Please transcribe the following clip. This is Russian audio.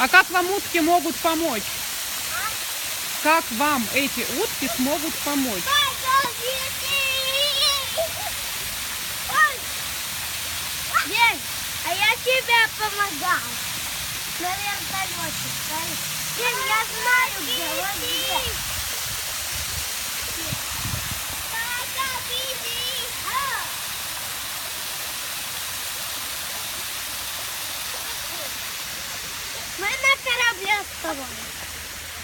А как вам утки могут помочь? Как вам эти утки смогут помочь? День, а я тебе помогал. На вертолете. День, я знаю, где. Вот